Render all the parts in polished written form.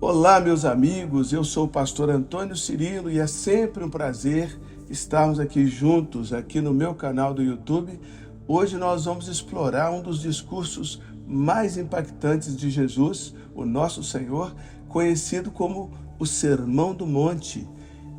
Olá, meus amigos, eu sou o pastor Antônio Cirilo e é sempre um prazer estarmos aqui juntos, aqui no meu canal do YouTube. Hoje nós vamos explorar um dos discursos mais impactantes de Jesus, o nosso Senhor, conhecido como o Sermão do Monte.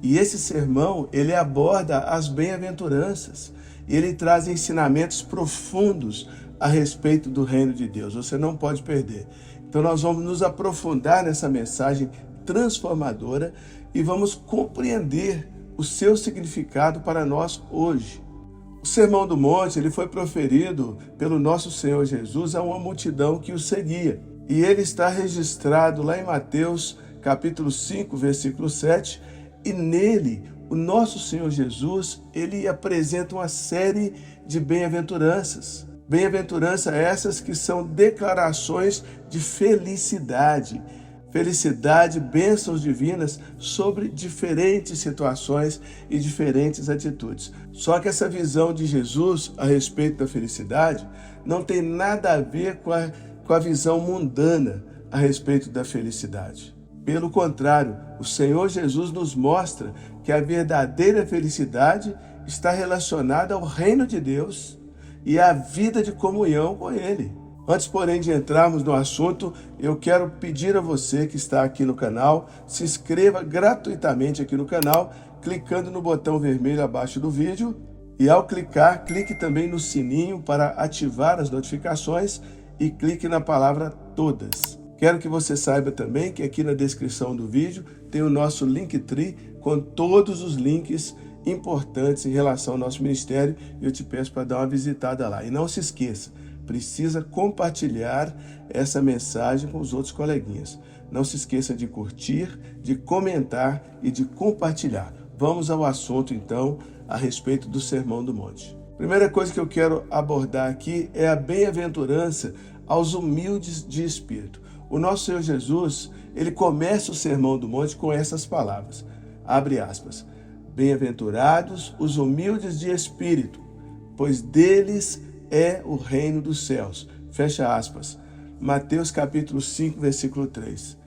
E esse sermão, ele aborda as bem-aventuranças, ele traz ensinamentos profundos a respeito do reino de Deus. Você não pode perder. Então nós vamos nos aprofundar nessa mensagem transformadora e vamos compreender o seu significado para nós hoje. O Sermão do Monte, ele foi proferido pelo nosso Senhor Jesus a uma multidão que o seguia. E ele está registrado lá em Mateus, capítulo 5, versículo 7, e nele o nosso Senhor Jesus, ele apresenta uma série de bem-aventuranças. Bem-aventuranças essas que são declarações de felicidade. Felicidade, bênçãos divinas sobre diferentes situações e diferentes atitudes. Só que essa visão de Jesus a respeito da felicidade não tem nada a ver com a visão mundana a respeito da felicidade. Pelo contrário, o Senhor Jesus nos mostra que a verdadeira felicidade está relacionada ao reino de Deus e à vida de comunhão com Ele. Antes, porém, de entrarmos no assunto, eu quero pedir a você que está aqui no canal, se inscreva gratuitamente aqui no canal, clicando no botão vermelho abaixo do vídeo. E ao clicar, clique também no sininho para ativar as notificações e clique na palavra todas. Quero que você saiba também que aqui na descrição do vídeo tem o nosso Linktree com todos os links importantes em relação ao nosso ministério e eu te peço para dar uma visitada lá. E não se esqueça, precisa compartilhar essa mensagem com os outros coleguinhas. Não se esqueça de curtir, de comentar e de compartilhar. Vamos ao assunto então a respeito do Sermão do Monte. Primeira coisa que eu quero abordar aqui é a bem-aventurança aos humildes de espírito. O nosso Senhor Jesus, ele começa o Sermão do Monte com essas palavras, abre aspas, bem-aventurados os humildes de espírito, pois deles é o reino dos céus. Fecha aspas. Mateus capítulo 5, versículo 3.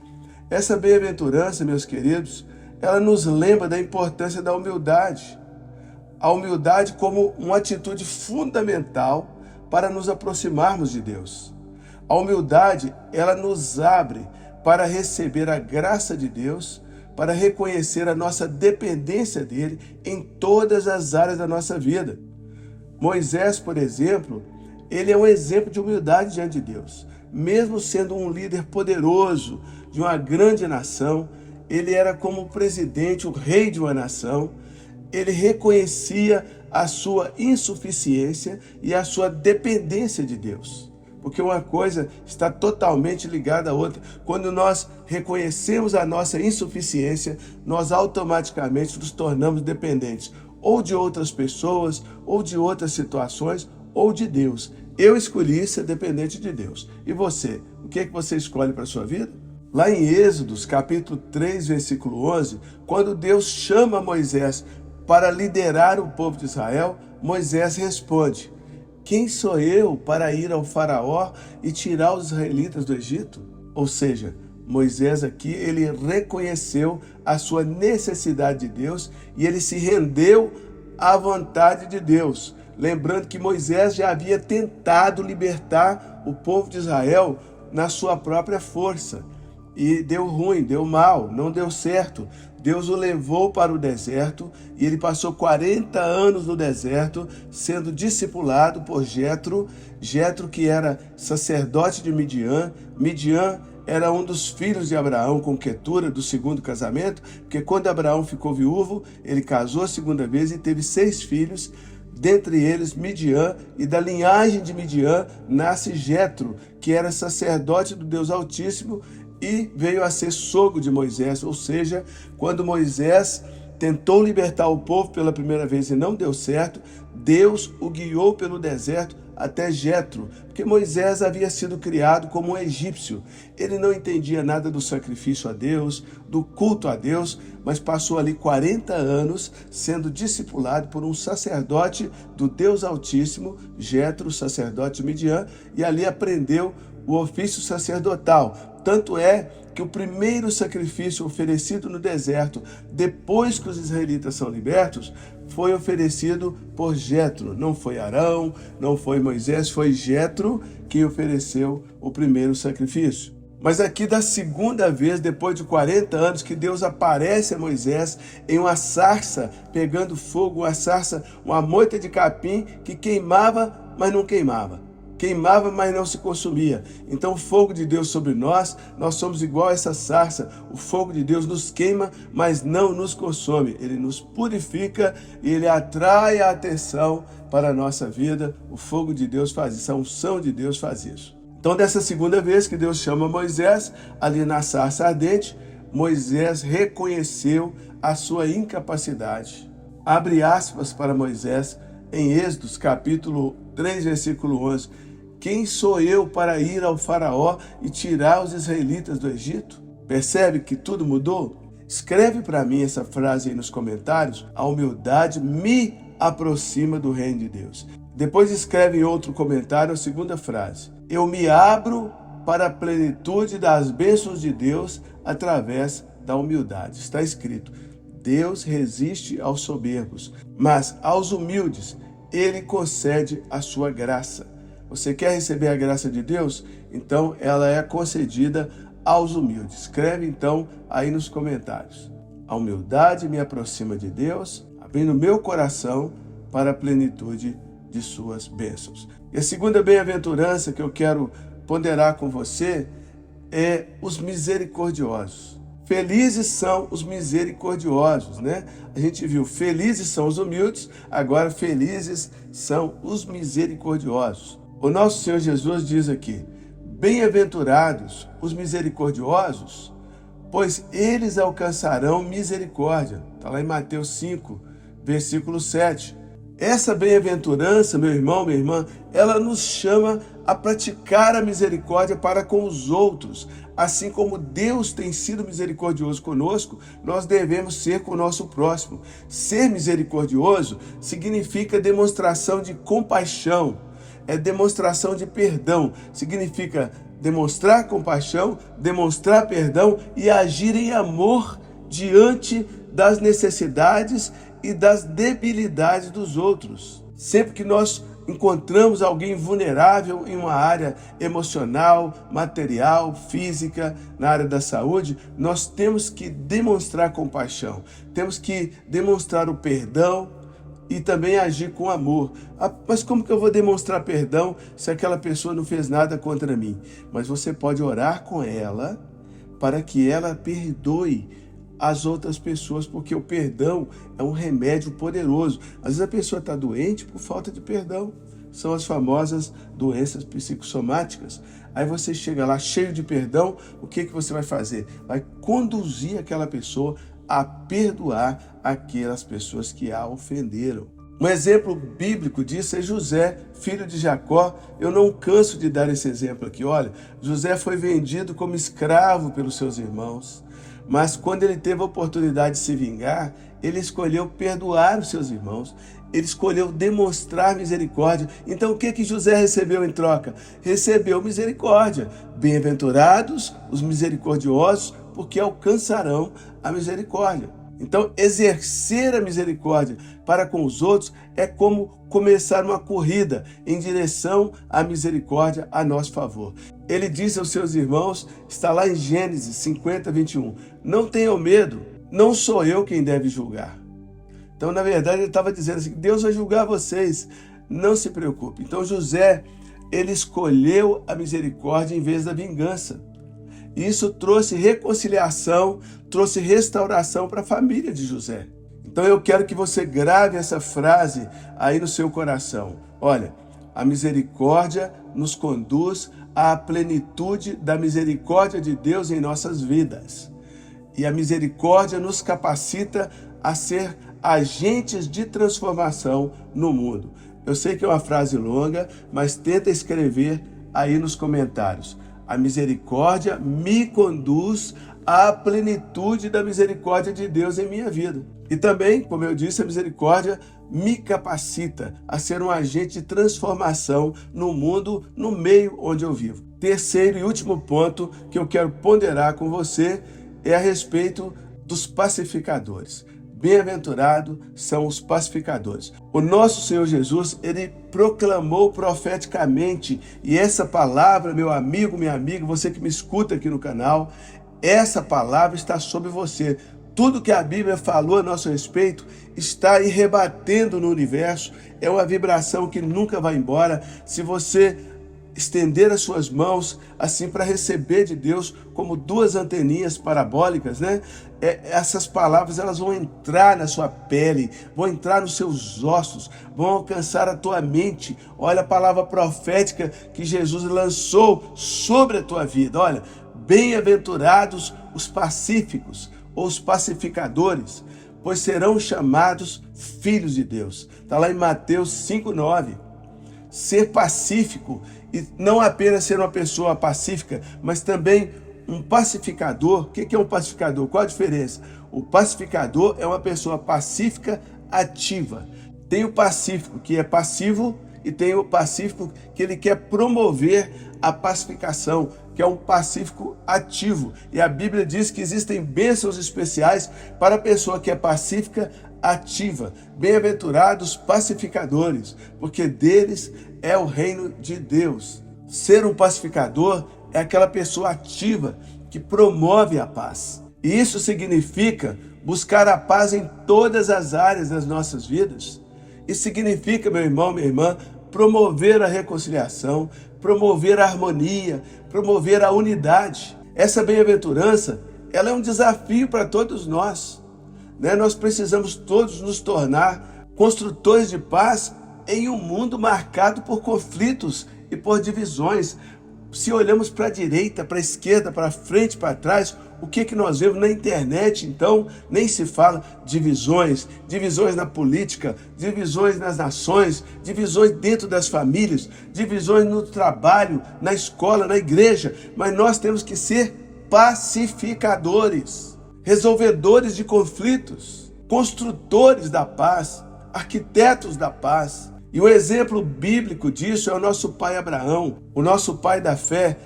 Essa bem-aventurança, meus queridos, ela nos lembra da importância da humildade. A humildade como uma atitude fundamental para nos aproximarmos de Deus. A humildade, ela nos abre para receber a graça de Deus, para reconhecer a nossa dependência dele em todas as áreas da nossa vida. Moisés, por exemplo, ele é um exemplo de humildade diante de Deus. Mesmo sendo um líder poderoso de uma grande nação, ele era como presidente, o rei de uma nação, ele reconhecia a sua insuficiência e a sua dependência de Deus. Porque uma coisa está totalmente ligada à outra. Quando nós reconhecemos a nossa insuficiência, nós automaticamente nos tornamos dependentes, ou de outras pessoas, ou de outras situações, ou de Deus. Eu escolhi ser dependente de Deus. E você? O que é que você escolhe para a sua vida? Lá em Êxodos, capítulo 3, versículo 11, quando Deus chama Moisés para liderar o povo de Israel, Moisés responde, quem sou eu para ir ao faraó e tirar os israelitas do Egito? Ou seja, Moisés aqui, ele reconheceu a sua necessidade de Deus e ele se rendeu à vontade de Deus. Lembrando que Moisés já havia tentado libertar o povo de Israel na sua própria força. E deu ruim, deu mal, não deu certo. Deus o levou para o deserto e ele passou 40 anos no deserto sendo discipulado por Jetro. Jetro que era sacerdote de Midian. Midian era um dos filhos de Abraão com Quetura, do segundo casamento, porque quando Abraão ficou viúvo, ele casou a segunda vez e teve 6 filhos, dentre eles Midian, e da linhagem de Midian nasce Jetro, que era sacerdote do Deus Altíssimo, e veio a ser sogro de Moisés, ou seja, quando Moisés tentou libertar o povo pela primeira vez e não deu certo, Deus o guiou pelo deserto até Jetro, porque Moisés havia sido criado como um egípcio. Ele não entendia nada do sacrifício a Deus, do culto a Deus, mas passou ali 40 anos sendo discipulado por um sacerdote do Deus Altíssimo, Jetro, sacerdote de Midian, e ali aprendeu o ofício sacerdotal. Tanto é que o primeiro sacrifício oferecido no deserto, depois que os israelitas são libertos, foi oferecido por Jetro. Não foi Arão, não foi Moisés, foi Jetro que ofereceu o primeiro sacrifício. Mas aqui da segunda vez, depois de 40 anos, que Deus aparece a Moisés em uma sarça pegando fogo, uma sarça, uma moita de capim que queimava, mas não queimava. Queimava, mas não se consumia. Então o fogo de Deus sobre nós somos igual a essa sarça. O fogo de Deus nos queima, mas não nos consome. Ele nos purifica e ele atrai a atenção para a nossa vida. O fogo de Deus faz isso, a unção de Deus faz isso. Então dessa segunda vez que Deus chama Moisés, ali na sarça ardente, Moisés reconheceu a sua incapacidade. Abre aspas para Moisés em Êxodos capítulo 3, versículo 11. Quem sou eu para ir ao faraó e tirar os israelitas do Egito? Percebe que tudo mudou? Escreve para mim essa frase aí nos comentários. A humildade me aproxima do reino de Deus. Depois escreve em outro comentário a segunda frase. Eu me abro para a plenitude das bênçãos de Deus através da humildade. Está escrito, Deus resiste aos soberbos, mas aos humildes Ele concede a sua graça. Você quer receber a graça de Deus? Então ela é concedida aos humildes. Escreve então aí nos comentários. A humildade me aproxima de Deus, abrindo meu coração para a plenitude de suas bênçãos. E a segunda bem-aventurança que eu quero ponderar com você é os misericordiosos. Felizes são os misericordiosos, né? A gente viu, felizes são os humildes, agora felizes são os misericordiosos. O nosso Senhor Jesus diz aqui, bem-aventurados os misericordiosos, pois eles alcançarão misericórdia. Está lá em Mateus 5, versículo 7. Essa bem-aventurança, meu irmão, minha irmã, ela nos chama a praticar a misericórdia para com os outros. Assim como Deus tem sido misericordioso conosco, nós devemos ser com o nosso próximo. Ser misericordioso significa demonstração de compaixão, é demonstração de perdão. Significa demonstrar compaixão, demonstrar perdão e agir em amor diante das necessidades e das debilidades dos outros. Sempre que nós encontramos alguém vulnerável em uma área emocional, material, física, na área da saúde, nós temos que demonstrar compaixão, temos que demonstrar o perdão e também agir com amor. Mas como que eu vou demonstrar perdão se aquela pessoa não fez nada contra mim? Mas você pode orar com ela para que ela perdoe as outras pessoas, porque o perdão é um remédio poderoso. Às vezes a pessoa está doente por falta de perdão. São as famosas doenças psicossomáticas. Aí você chega lá cheio de perdão, o que você vai fazer? Vai conduzir aquela pessoa a perdoar aquelas pessoas que a ofenderam. Um exemplo bíblico disso é José, filho de Jacó. Eu não canso de dar esse exemplo aqui. Olha, José foi vendido como escravo pelos seus irmãos. Mas quando ele teve a oportunidade de se vingar, ele escolheu perdoar os seus irmãos. Ele escolheu demonstrar misericórdia. Então o que José recebeu em troca? Recebeu misericórdia. Bem-aventurados os misericordiosos, porque alcançarão a misericórdia. Então exercer a misericórdia para com os outros é como começar uma corrida em direção à misericórdia a nosso favor. Ele disse aos seus irmãos, está lá em Gênesis 50, 21, não tenham medo, não sou eu quem deve julgar. Então, na verdade, ele estava dizendo assim, Deus vai julgar vocês, não se preocupe. Então, José, ele escolheu a misericórdia em vez da vingança. Isso trouxe reconciliação, trouxe restauração para a família de José. Então, eu quero que você grave essa frase aí no seu coração. Olha, a misericórdia nos conduz à plenitude da misericórdia de Deus em nossas vidas. E a misericórdia nos capacita a ser agentes de transformação no mundo. Eu sei que é uma frase longa, mas tenta escrever aí nos comentários. A misericórdia me conduz à plenitude da misericórdia de Deus em minha vida. E também, como eu disse, a misericórdia me capacita a ser um agente de transformação no mundo, no meio onde eu vivo. Terceiro e último ponto que eu quero ponderar com você é a respeito dos pacificadores. Bem-aventurados são os pacificadores. O nosso Senhor Jesus, ele proclamou profeticamente, e essa palavra, meu amigo, minha amiga, você que me escuta aqui no canal, essa palavra está sobre você. Tudo que a Bíblia falou a nosso respeito está aí rebatendo no universo. É uma vibração que nunca vai embora. Se você estender as suas mãos assim para receber de Deus como duas anteninhas parabólicas, né? Essas palavras elas vão entrar na sua pele, vão entrar nos seus ossos, vão alcançar a tua mente. Olha a palavra profética que Jesus lançou sobre a tua vida. Olha, bem-aventurados os pacíficos ou os pacificadores, pois serão chamados filhos de Deus. Está lá em Mateus 5:9. Ser pacífico, e não apenas ser uma pessoa pacífica, mas também um pacificador. O que é um pacificador? Qual a diferença? O pacificador é uma pessoa pacífica ativa. Tem o pacífico que é passivo e tem o pacífico que ele quer promover a pacificação, que é um pacífico ativo. E a Bíblia diz que existem bênçãos especiais para a pessoa que é pacífica ativa. Bem-aventurados pacificadores, porque deles é o reino de Deus. Ser um pacificador é aquela pessoa ativa que promove a paz. E isso significa buscar a paz em todas as áreas das nossas vidas. Isso significa, meu irmão, minha irmã, promover a reconciliação, promover a harmonia, promover a unidade. Essa bem-aventurança, ela é um desafio para todos nós. Nós precisamos todos nos tornar construtores de paz em um mundo marcado por conflitos e por divisões. Se olhamos para a direita, para a esquerda, para frente, para trás, o que nós vemos na internet? Então, nem se fala divisões na política, divisões nas nações, divisões dentro das famílias, divisões no trabalho, na escola, na igreja. Mas nós temos que ser pacificadores, resolvedores de conflitos, construtores da paz, arquitetos da paz. E o exemplo bíblico disso é o nosso pai Abraão, o nosso pai da fé.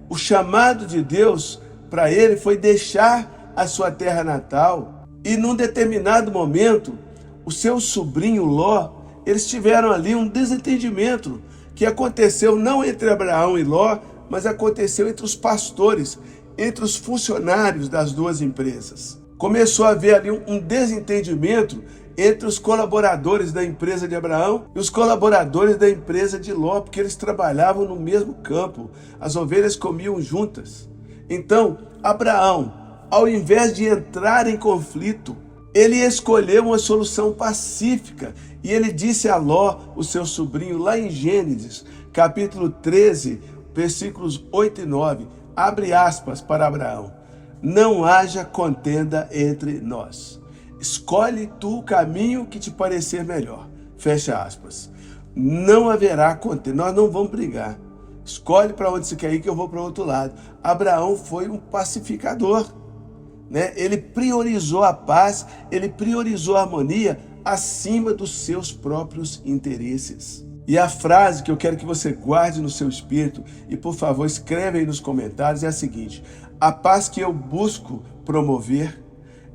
O chamado de Deus para ele foi deixar a sua terra natal. E num determinado momento, o seu sobrinho Ló, eles tiveram ali um desentendimento que aconteceu não entre Abraão e Ló, mas aconteceu entre os pastores, entre os funcionários das duas empresas. Começou a haver ali um desentendimento entre os colaboradores da empresa de Abraão e os colaboradores da empresa de Ló, porque eles trabalhavam no mesmo campo, as ovelhas comiam juntas. Então, Abraão, ao invés de entrar em conflito, ele escolheu uma solução pacífica e ele disse a Ló, o seu sobrinho, lá em Gênesis, capítulo 13, versículos 8 e 9, abre aspas para Abraão: não haja contenda entre nós. Escolhe tu o caminho que te parecer melhor. Fecha aspas. Não haverá contenda, nós não vamos brigar. Escolhe para onde você quer ir que eu vou para o outro lado. Abraão foi um pacificador, Ele priorizou a paz, ele priorizou a harmonia acima dos seus próprios interesses. E a frase que eu quero que você guarde no seu espírito e, por favor, escreve aí nos comentários é a seguinte: a paz que eu busco promover,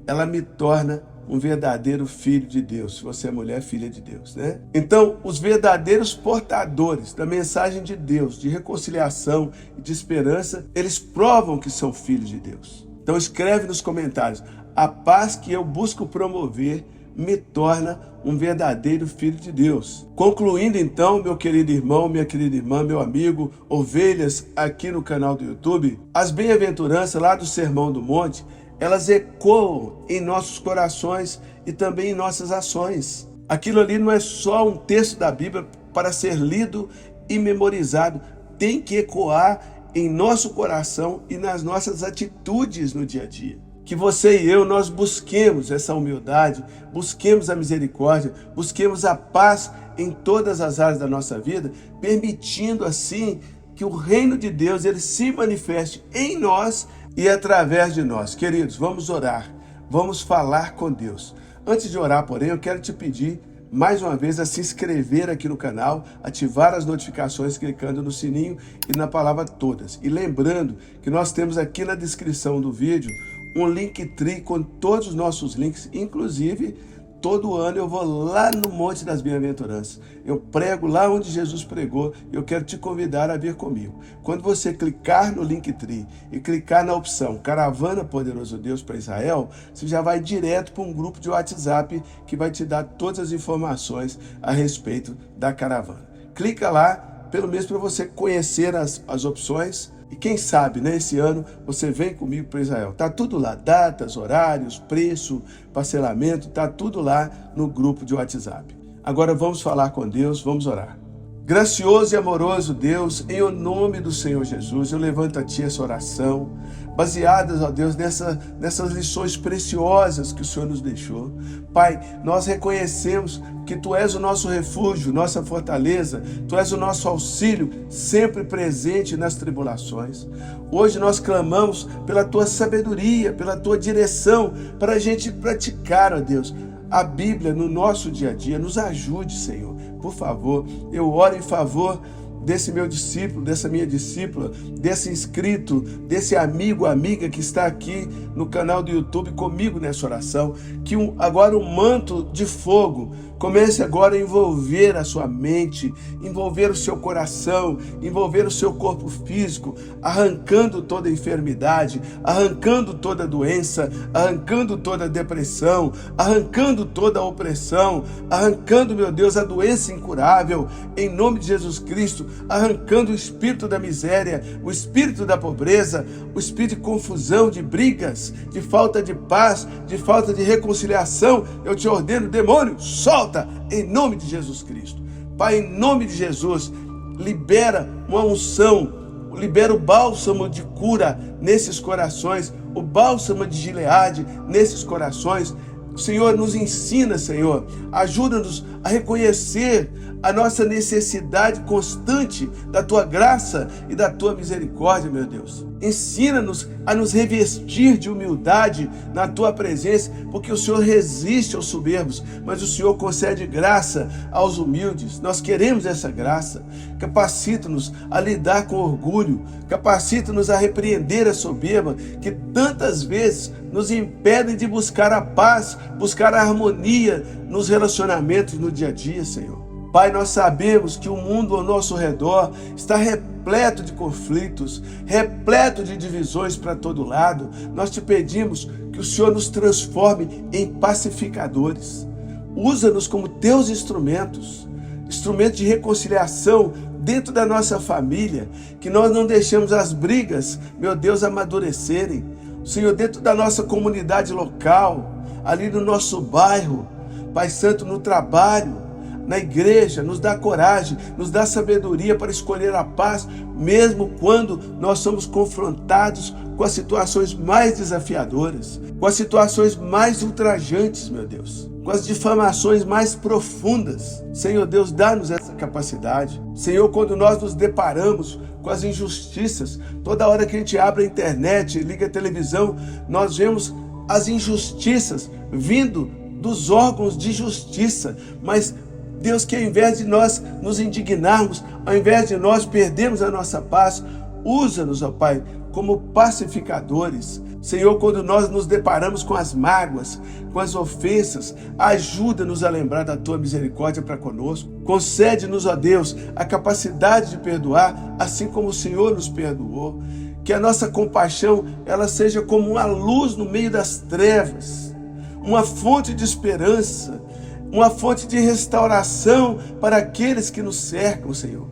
ela me torna um verdadeiro filho de Deus. Se você é mulher, filha de Deus, Então, os verdadeiros portadores da mensagem de Deus, de reconciliação e de esperança, eles provam que são filhos de Deus. Então, escreve nos comentários: a paz que eu busco promover me torna um verdadeiro filho de Deus. Concluindo então, meu querido irmão, minha querida irmã, meu amigo, ovelhas aqui no canal do YouTube, as bem-aventuranças lá do Sermão do Monte, elas ecoam em nossos corações e também em nossas ações. Aquilo ali não é só um texto da Bíblia para ser lido e memorizado, tem que ecoar em nosso coração e nas nossas atitudes no dia a dia. Que você e eu, nós busquemos essa humildade, busquemos a misericórdia, busquemos a paz em todas as áreas da nossa vida, permitindo assim que o reino de Deus ele se manifeste em nós e através de nós. Queridos, vamos orar, vamos falar com Deus. Antes de orar, porém, eu quero te pedir mais uma vez a se inscrever aqui no canal, ativar as notificações clicando no sininho e na palavra todas. E lembrando que nós temos aqui na descrição do vídeo um Linktree com todos os nossos links, inclusive todo ano eu vou lá no Monte das Bem-aventuranças. Eu prego lá onde Jesus pregou e eu quero te convidar a vir comigo. Quando você clicar no Linktree e clicar na opção Caravana Poderoso Deus para Israel, você já vai direto para um grupo de WhatsApp que vai te dar todas as informações a respeito da caravana. Clica lá, pelo menos para você conhecer as opções. E quem sabe, né, esse ano você vem comigo para Israel. Tá tudo lá, datas, horários, preço, parcelamento, tá tudo lá no grupo de WhatsApp. Agora vamos falar com Deus, vamos orar. Gracioso e amoroso Deus, em o nome do Senhor Jesus, eu levanto a Ti essa oração, baseadas, ó Deus, nessas lições preciosas que o Senhor nos deixou. Pai, nós reconhecemos que Tu és o nosso refúgio, nossa fortaleza, Tu és o nosso auxílio, sempre presente nas tribulações. Hoje nós clamamos pela Tua sabedoria, pela Tua direção, para a gente praticar, ó Deus, a Bíblia no nosso dia a dia. Nos ajude, Senhor. Por favor, eu oro em favor desse meu discípulo, dessa minha discípula, desse inscrito, desse amigo, amiga que está aqui no canal do YouTube comigo nessa oração, que agora um manto de fogo comece agora a envolver a sua mente, envolver o seu coração, envolver o seu corpo físico, arrancando toda enfermidade, arrancando toda doença, arrancando toda depressão, arrancando toda opressão, arrancando, meu Deus, a doença incurável, em nome de Jesus Cristo, arrancando o espírito da miséria, o espírito da pobreza, o espírito de confusão, de brigas, de falta de paz, de falta de reconciliação. Eu te ordeno, demônio, solta em nome de Jesus Cristo. Pai, em nome de Jesus, libera uma unção, libera o bálsamo de cura nesses corações, o bálsamo de Gileade nesses corações. Senhor, nos ensina, Senhor, ajuda-nos a reconhecer a nossa necessidade constante da Tua graça e da Tua misericórdia, meu Deus. Ensina-nos a nos revestir de humildade na Tua presença, porque o Senhor resiste aos soberbos, mas o Senhor concede graça aos humildes. Nós queremos essa graça. Capacita-nos a lidar com orgulho, capacita-nos a repreender a soberba, que tantas vezes nos impedem de buscar a paz, buscar a harmonia nos relacionamentos no dia a dia, Senhor. Pai, nós sabemos que o mundo ao nosso redor está repleto de conflitos, repleto de divisões para todo lado. Nós te pedimos que o Senhor nos transforme em pacificadores. Usa-nos como teus instrumentos de reconciliação dentro da nossa família, que nós não deixemos as brigas, meu Deus, amadurecerem. Senhor, dentro da nossa comunidade local, ali no nosso bairro, Pai Santo, no trabalho, na igreja, nos dá coragem, nos dá sabedoria para escolher a paz, mesmo quando nós somos confrontados com as situações mais desafiadoras, com as situações mais ultrajantes, meu Deus, com as difamações mais profundas. Senhor Deus, dá-nos essa capacidade. Senhor, quando nós nos deparamos com as injustiças, toda hora que a gente abre a internet, liga a televisão, nós vemos as injustiças vindo dos órgãos de justiça, mas Deus, que ao invés de nós nos indignarmos, ao invés de nós perdermos a nossa paz, usa-nos, ó Pai, como pacificadores. Senhor, quando nós nos deparamos com as mágoas, com as ofensas, ajuda-nos a lembrar da Tua misericórdia para conosco. Concede-nos, ó Deus, a capacidade de perdoar, assim como o Senhor nos perdoou. Que a nossa compaixão, ela seja como uma luz no meio das trevas, uma fonte de esperança, uma fonte de restauração para aqueles que nos cercam, Senhor.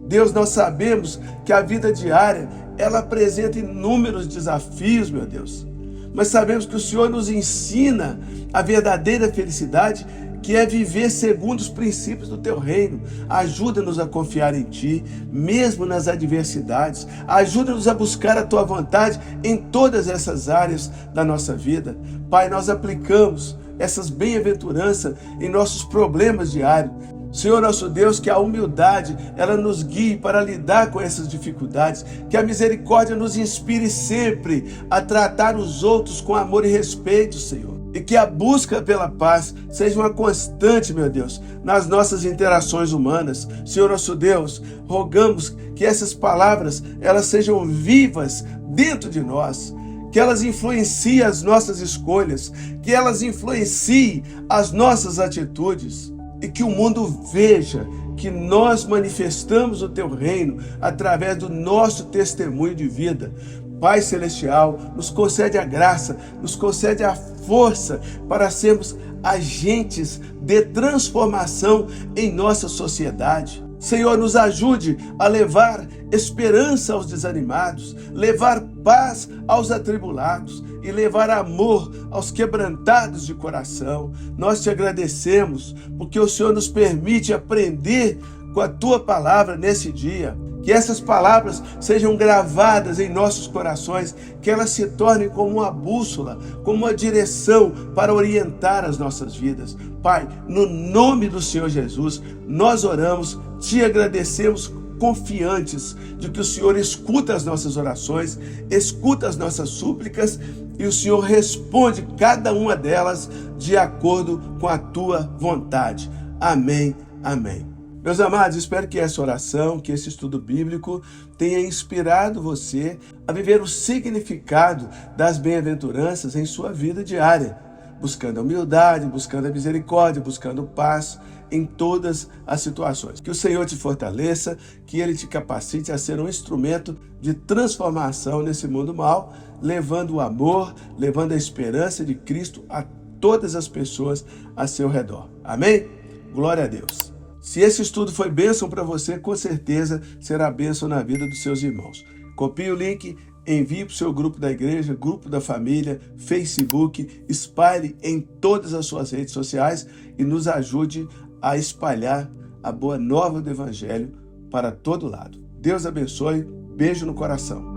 Deus, nós sabemos que a vida diária, ela apresenta inúmeros desafios, meu Deus. Mas sabemos que o Senhor nos ensina a verdadeira felicidade, que é viver segundo os princípios do Teu reino. Ajuda-nos a confiar em Ti, mesmo nas adversidades. Ajuda-nos a buscar a Tua vontade em todas essas áreas da nossa vida. Pai, nós aplicamos essas bem-aventuranças em nossos problemas diários. Senhor nosso Deus, que a humildade, ela nos guie para lidar com essas dificuldades, que a misericórdia nos inspire sempre a tratar os outros com amor e respeito, Senhor. E que a busca pela paz seja uma constante, meu Deus, nas nossas interações humanas. Senhor nosso Deus, rogamos que essas palavras elas sejam vivas dentro de nós, que elas influenciem as nossas escolhas, que elas influenciem as nossas atitudes e que o mundo veja que nós manifestamos o Teu reino através do nosso testemunho de vida. Pai Celestial, nos concede a graça, nos concede a força para sermos agentes de transformação em nossa sociedade. Senhor, nos ajude a levar esperança aos desanimados, levar paz aos atribulados e levar amor aos quebrantados de coração. Nós te agradecemos porque o Senhor nos permite aprender com a Tua palavra nesse dia. Que essas palavras sejam gravadas em nossos corações, que elas se tornem como uma bússola, como uma direção para orientar as nossas vidas. Pai, no nome do Senhor Jesus, nós oramos, te agradecemos confiantes de que o Senhor escuta as nossas orações, escuta as nossas súplicas e o Senhor responde cada uma delas de acordo com a Tua vontade. Amém, amém. Meus amados, espero que essa oração, que esse estudo bíblico tenha inspirado você a viver o significado das bem-aventuranças em sua vida diária, buscando a humildade, buscando a misericórdia, buscando paz em todas as situações. Que o Senhor te fortaleça, que Ele te capacite a ser um instrumento de transformação nesse mundo mal, levando o amor, levando a esperança de Cristo a todas as pessoas a seu redor. Amém? Glória a Deus. Se esse estudo foi bênção para você, com certeza será bênção na vida dos seus irmãos. Copie o link, envie para o seu grupo da igreja, grupo da família, Facebook, espalhe em todas as suas redes sociais e nos ajude a espalhar a boa nova do Evangelho para todo lado. Deus abençoe, beijo no coração.